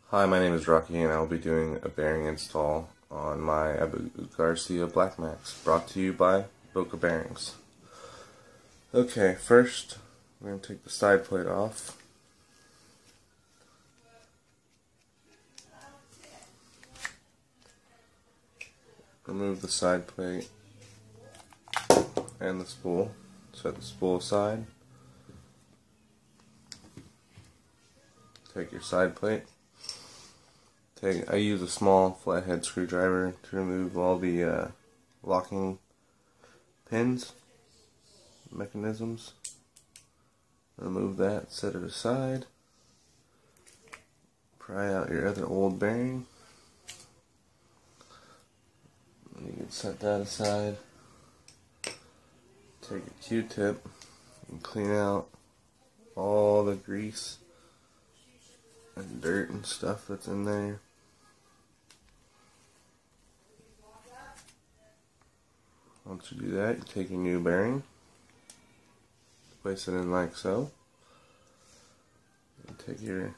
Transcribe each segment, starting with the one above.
Hi, my name is Rocky and I will be doing a bearing install on my Abu Garcia Black Max, brought to you by Boca Bearings. Okay, first we're going to take the side plate off. Remove the side plate and the spool. Set the spool aside. Take your side plate. I use a small flathead screwdriver to remove all the locking pins, mechanisms. Remove that, set it aside. Pry out your other old bearing. You can set that aside. Take a Q-tip and clean out all the grease and dirt and stuff that's in there. Once you do that, you take your new bearing, place it in like so, and take your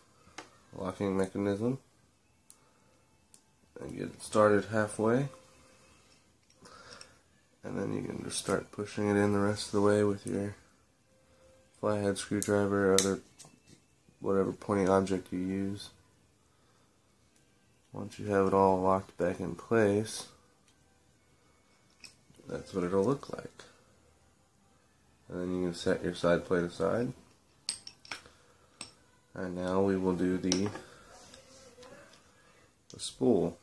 locking mechanism and get it started halfway, and then you can just start pushing it in the rest of the way with your flathead screwdriver or other whatever pointing object you use. Once you have it all locked back in place, that's what it'll look like. And then you can set your side plate aside. And now we will do the spool.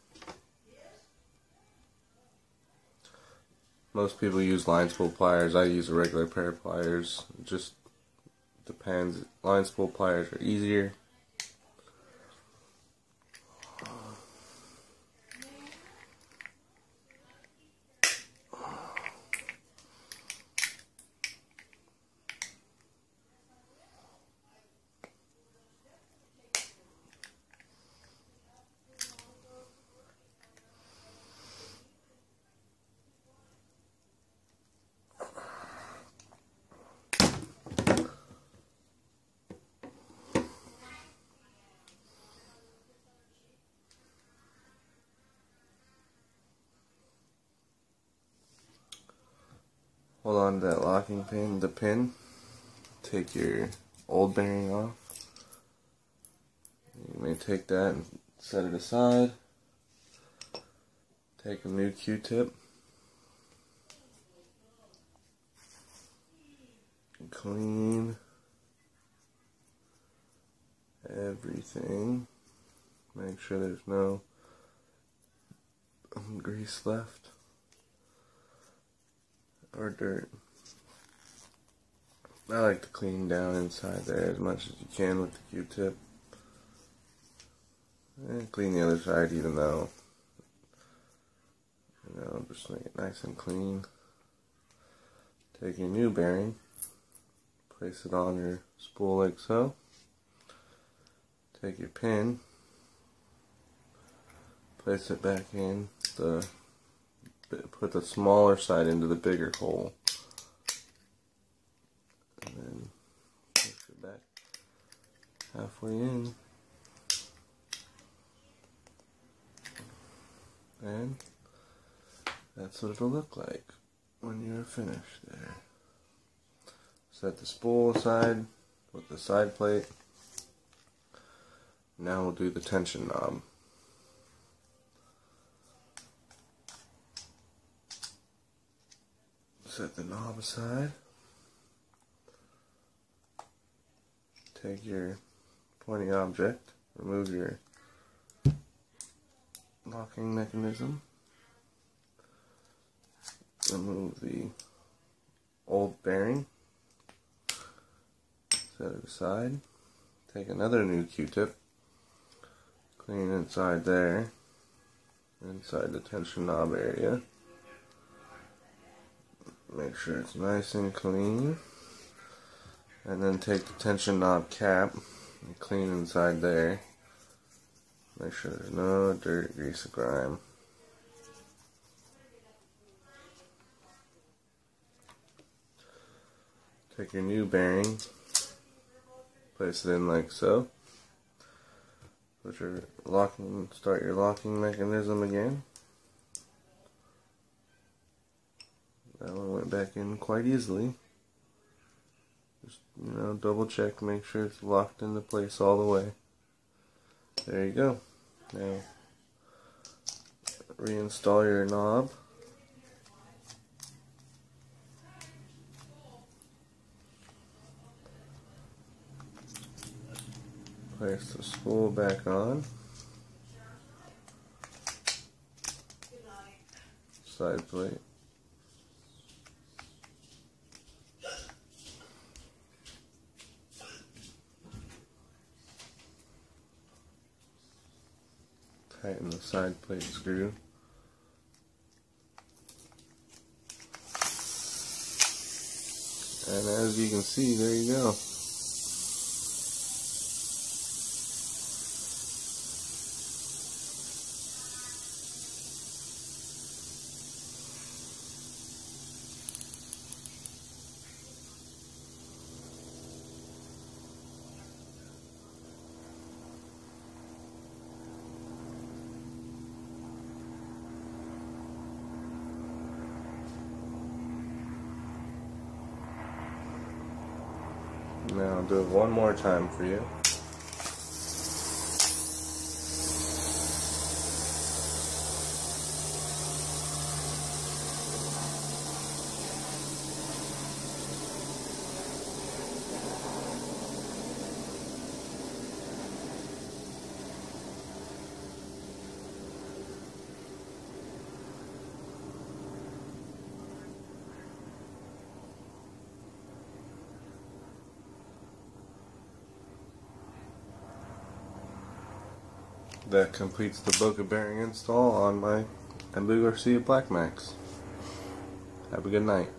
Most people use line spool pliers. I use a regular pair of pliers. It just depends. Line spool pliers are easier. Hold on to that locking pin, the pin. Take your old bearing off. You may take that and set it aside. Take a new Q-tip. Clean everything. Make sure there's no grease left or dirt. I like to clean down inside there as much as you can with the Q-tip. And clean the other side even though, just make it nice and clean. Take your new bearing, place it on your spool like so. Take your pin, place it back in, put the smaller side into the bigger hole. And then push it back halfway in. And that's what it'll look like when you're finished there. Set the spool aside with the side plate. Now we'll do the tension knob. Set the knob aside. Take your pointing object, remove your locking mechanism, remove the old bearing, set it aside, take another new Q-tip, clean inside there, inside the tension knob area. Make sure it's nice and clean, and then take the tension knob cap and clean inside there. Make sure there's no dirt, grease, or grime. Take your new bearing, place it in like so. start your locking mechanism again. That one went back in quite easily. Just, double check, make sure it's locked into place all the way. There you go. Now, reinstall your knob. Place the spool back on. Side plate. Tighten the side plate screw. And as you can see, there you go. Now I'll do it one more time for you. That completes the Boca bearing install on my Abu Garcia Black Max. Have a good night.